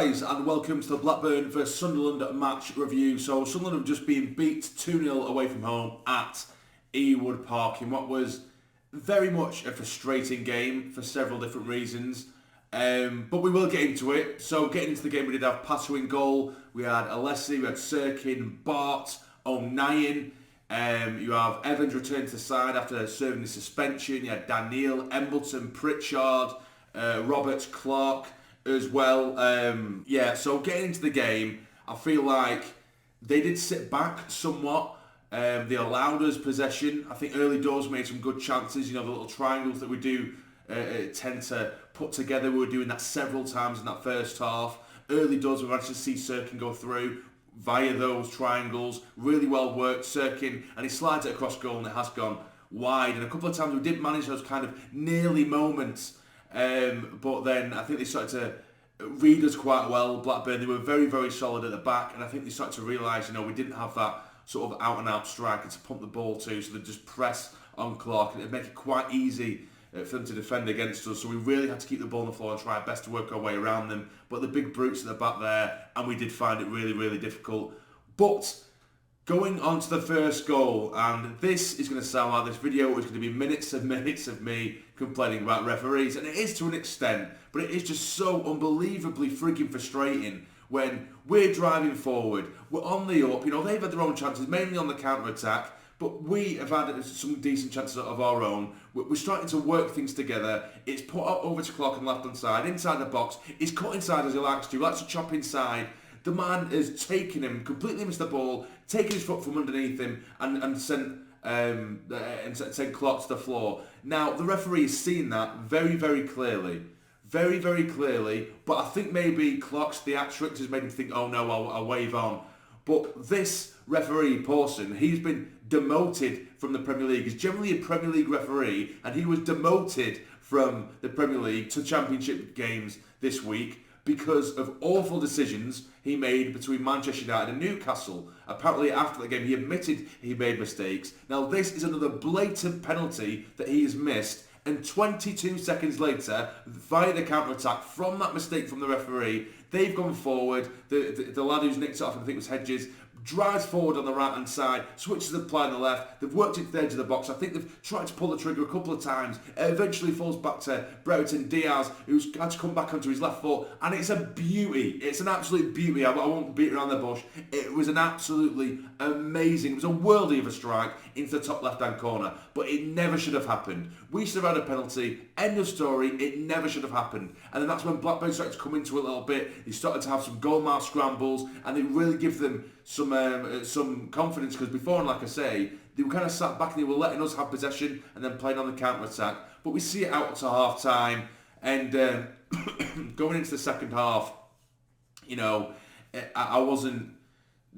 guys, and welcome to the Blackburn vs Sunderland match review. So Sunderland have just been beat 2-0 away from home at Ewood Park in what was very much a frustrating game for several different reasons. But we will get into it. So getting into the game, we did have Patu in goal. We had Alessi, we had Sirkin, Bart, O'Nien. You have Evans returned to the side after serving the suspension. You had Daniel, Embleton, Pritchard, Roberts, Clark as well. So getting into the game, I feel like they did sit back somewhat. They allowed us possession. I think early doors made some good chances. You know, the little triangles that we do tend to put together. We were doing that several times in that first half. Early doors, we managed to see Sirkin go through via those triangles. Really well worked, Sirkin, and he slides it across goal and it has gone wide. And a couple of times we did manage those kind of nearly moments. But then I think they started to read us quite well, Blackburn. They were very, very solid at the back, and I think they started to realise, you know, we didn't have that sort of out-and-out striker to pump the ball to, so they'd just press on Clark, and it'd make it quite easy for them to defend against us. So we really had to keep the ball on the floor and try our best to work our way around them. But the big brutes at the back there, and we did find it really, really difficult. But going on to the first goal, and this is going to sound like this video is going to be minutes and minutes of me complaining about referees, and it is to an extent, but it is just so unbelievably freaking frustrating when we're driving forward, we're on the up, you know, they've had their own chances, mainly on the counter-attack, but we have had some decent chances of our own. We're starting to work things together. It's put up over to Clark on the left-hand side, inside the box. He's cut inside as he likes to. He likes to chop inside. The man has taken him, completely missed the ball, taken his foot from underneath him, and sent Clark to the floor. Now, the referee has seen that very, very clearly. Very, very clearly. But I think maybe Clark's theatrics has made him think, oh no, I'll wave on. But this referee, Pawson, he's been demoted from the Premier League. He's generally a Premier League referee, and he was demoted from the Premier League to Championship games this week because of awful decisions he made between Manchester United and Newcastle. Apparently after the game he admitted he made mistakes. Now this is another blatant penalty that he has missed, and 22 seconds later, via the counter-attack from that mistake from the referee, they've gone forward. The lad who's nicked it off, I think it was Hedges, drives forward on the right-hand side, switches the play on the left. They've worked it to the edge of the box. I think they've tried to pull the trigger a couple of times. It eventually falls back to Brereton Diaz, who's had to come back onto his left foot. And it's a beauty. It's an absolute beauty. I won't beat around the bush. It was an absolutely amazing, it was a worldie of a strike into the top left-hand corner. But it never should have happened. We should have had a penalty. End of story. It never should have happened. And then that's when Blackburn started to come into it a little bit. They started to have some goal mouth scrambles, and they really give them some confidence, because before, and like I say, they were kind of sat back and they were letting us have possession and then playing on the counter-attack. But we see it out to half-time, and going into the second half, you know, I wasn't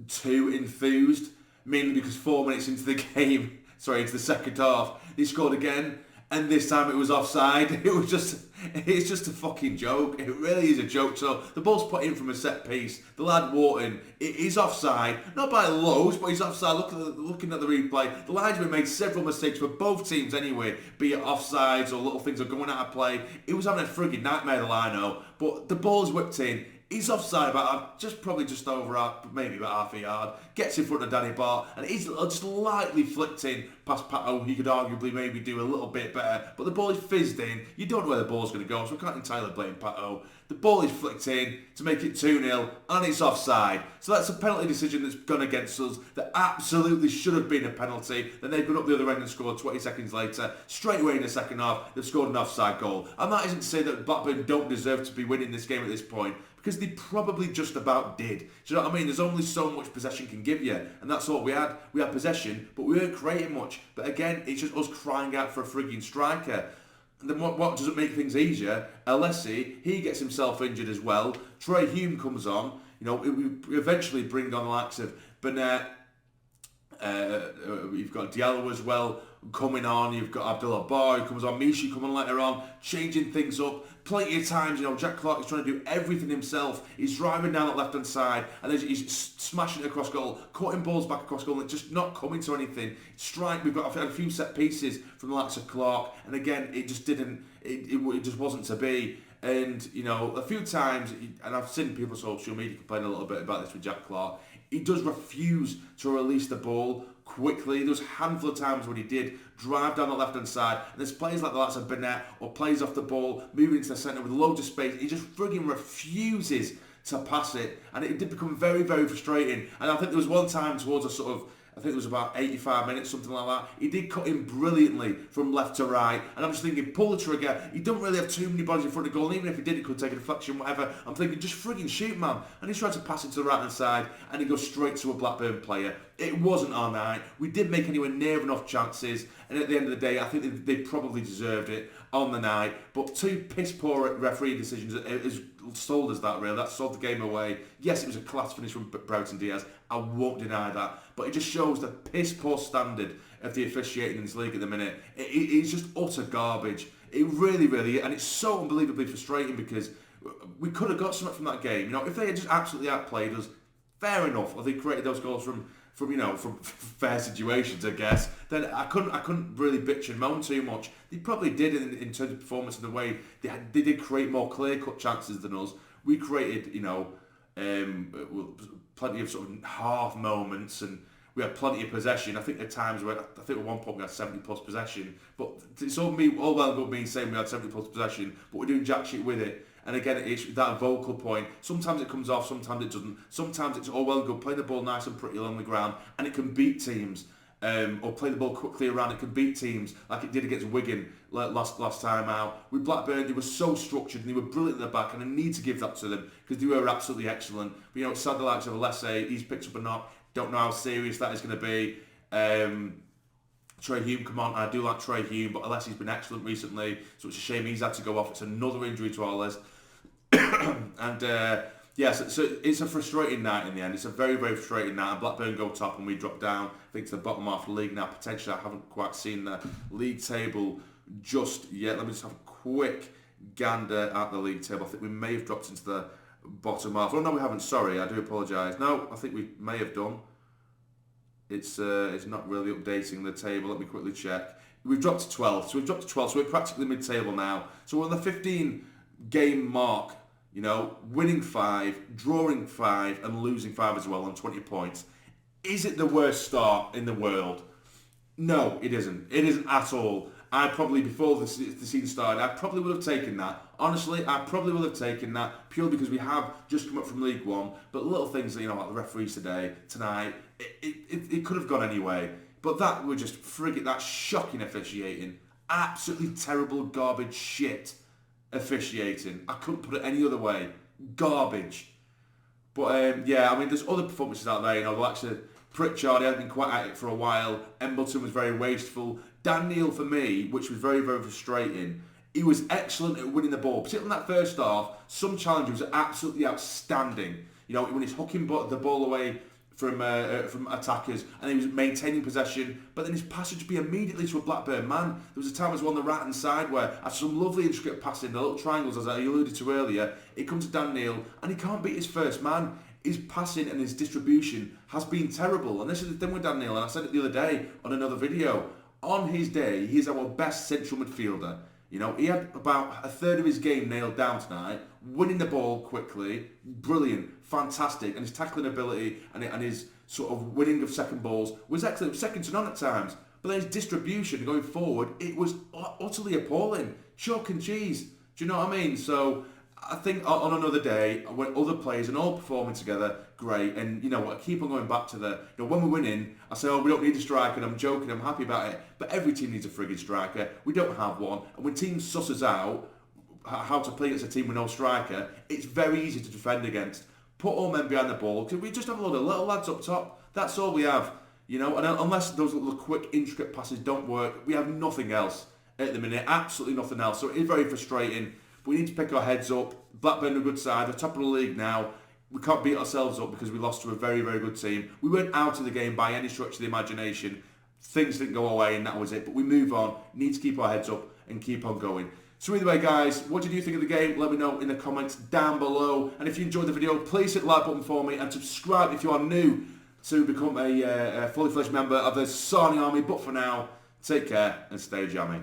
too enthused, mainly because 4 minutes into the game, into the second half, they scored again, and this time it was offside. It's just a fucking joke. It really is a joke. So the ball's put in from a set piece. The lad Wharton, he's offside, not by loads, but he's offside. Looking at the replay, the linesman made several mistakes for both teams anyway, be it offsides or little things are going out of play. He was having a frigging nightmare, the lino, but the ball's whipped in. He's offside probably just over, maybe about half a yard. Gets in front of Danny Bart, and he's just lightly flicked in past Pato. He could arguably maybe do a little bit better, but the ball is fizzed in. You don't know where the ball's going to go, so we can't entirely blame Pato. The ball is flicked in to make it 2-0, and it's offside. So that's a penalty decision that's gone against us. That absolutely should have been a penalty. Then they've gone up the other end and scored 20 seconds later. Straight away in the second half, they've scored an offside goal. And that isn't to say that Blackburn don't deserve to be winning this game at this point, because they probably just about did. Do you know what I mean? There's only so much possession can give you, and that's all we had. We had possession, but we weren't creating much. But again, it's just us crying out for a frigging striker. And then what doesn't make things easier? Alessi, he gets himself injured as well. Trey Hume comes on. You know, we eventually bring on the likes of Burnett. You've got Diallo as well coming on. You've got Abdullah Bar who comes on. Mishi coming later on, changing things up. Plenty of times, you know, Jack Clark is trying to do everything himself. He's driving down that left-hand side, and then he's smashing it across goal, cutting balls back across goal, and just not coming to anything. Strike, we've got a few set pieces from the likes of Clark, and again, it just didn't, it just wasn't to be. And, you know, a few times, and I've seen people on social media complain a little bit about this with Jack Clark, he does refuse to release the ball quickly. There was a handful of times when he did drive down the left-hand side, and there's players like the likes of Burnett, or plays off the ball, moving into the centre with loads of space. He just frigging refuses to pass it, and it did become very, very frustrating. And I think there was one time towards a sort of, I think it was about 85 minutes, something like that. He did cut in brilliantly from left to right. And I'm just thinking, pull the trigger. He don't really have too many bodies in front of the goal. And even if he did, he could take a deflection, whatever. I'm thinking, just frigging shoot, man. And he's trying to pass it to the right-hand side, and he goes straight to a Blackburn player. It wasn't our night. We didn't make anywhere near enough chances. And at the end of the day, I think they probably deserved it on the night. But two piss-poor referee decisions has sold us that, really. That sold the game away. Yes, it was a class finish from Broughton Diaz. I won't deny that. But it just shows the piss-poor standard of the officiating in this league at the minute. It's just utter garbage. It really, really is. And it's so unbelievably frustrating because we could have got something from that game. You know, if they had just absolutely outplayed us, fair enough. Or they created those goals from fair situations, I guess. Then I couldn't really bitch and moan too much. They probably did in terms of performance and the way they did create more clear-cut chances than us. We created, you know, plenty of sort of half moments, and we had plenty of possession. I think at times I think at one point we had 70 plus possession. But it's all well and good me saying we had 70 plus possession, but we're doing jack shit with it. And again, it's that vocal point. Sometimes it comes off, sometimes it doesn't. Sometimes it's all well and good, play the ball nice and pretty along the ground, and it can beat teams. Or play the ball quickly around, it can beat teams like it did against Wigan last time out. With Blackburn, they were so structured and they were brilliant at the back, and I need to give that to them because they were absolutely excellent. But, you know, it's sad the likes of Alessi, he's picked up a knock. Don't know how serious that is going to be. Trey Hume, come on, I do like Trey Hume, but Alessi's been excellent recently, so it's a shame he's had to go off. It's another injury to our list. And so it's a frustrating night in the end. It's a very, very frustrating night. And Blackburn go top and we drop down, I think, to the bottom half of the league now. Potentially, I haven't quite seen the league table just yet. Let me just have a quick gander at the league table. I think we may have dropped into the bottom half. Oh, no, we haven't. Sorry, I do apologise. No, I think we may have done. It's not really updating the table. Let me quickly check. We've dropped to 12th. So we've dropped to 12th. So we're practically mid-table now. So we're on the 15-game mark. You know, winning 5, drawing 5, and losing 5 as well on 20 points. Is it the worst start in the world? No, it isn't. It isn't at all. I probably, before the season started, I probably would have taken that. Honestly, I probably would have taken that purely because we have just come up from League One. But little things, you know, like the referees tonight, it could have gone anyway. But that were just that shocking officiating. Absolutely terrible garbage shit officiating. I couldn't put it any other way. Garbage. But I mean, there's other performances out there. You know, the likes of Pritchard, he hadn't been quite at it for a while. Embleton was very wasteful. Dhannoo, for me, which was very, very frustrating, he was excellent at winning the ball. Particularly in that first half, some challenges were absolutely outstanding. You know, when he's hooking the ball away from attackers, and he was maintaining possession, but then his pass would be immediately to a Blackburn man. There was a time as well on the right hand side where, after some lovely intricate passing, the little triangles as I alluded to earlier, it comes to Dhannoo and he can't beat his first man. His passing and his distribution has been terrible, and this is the thing with Dhannoo, and I said it the other day on another video. On his day, he's our best central midfielder. You know, he had about a third of his game nailed down tonight, winning the ball quickly, brilliant, fantastic, and his tackling ability and his sort of winning of second balls was excellent. It was second to none at times. But then his distribution going forward, it was utterly appalling. Chalk and cheese. Do you know what I mean? So I think on another day, when other players and all performing together, great. And you know what, I keep on going back to when we're winning, I say, we don't need a striker, and I'm joking, I'm happy about it. But every team needs a frigging striker. We don't have one. And when teams suss us out how to play against a team with no striker, it's very easy to defend against. Put all men behind the ball, because we just have a load of little lads up top. That's all we have. You know, and unless those little quick, intricate passes don't work, we have nothing else at the minute. Absolutely nothing else. So it is very frustrating. We need to pick our heads up. Blackburn are a good side. They're top of the league now. We can't beat ourselves up because we lost to a very, very good team. We weren't out of the game by any stretch of the imagination. Things didn't go away and that was it. But we move on. Need to keep our heads up and keep on going. So either way, guys, what did you think of the game? Let me know in the comments down below. And if you enjoyed the video, please hit the like button for me and subscribe if you are new to become a fully fledged member of the Sarny Army. But for now, take care and stay jammy.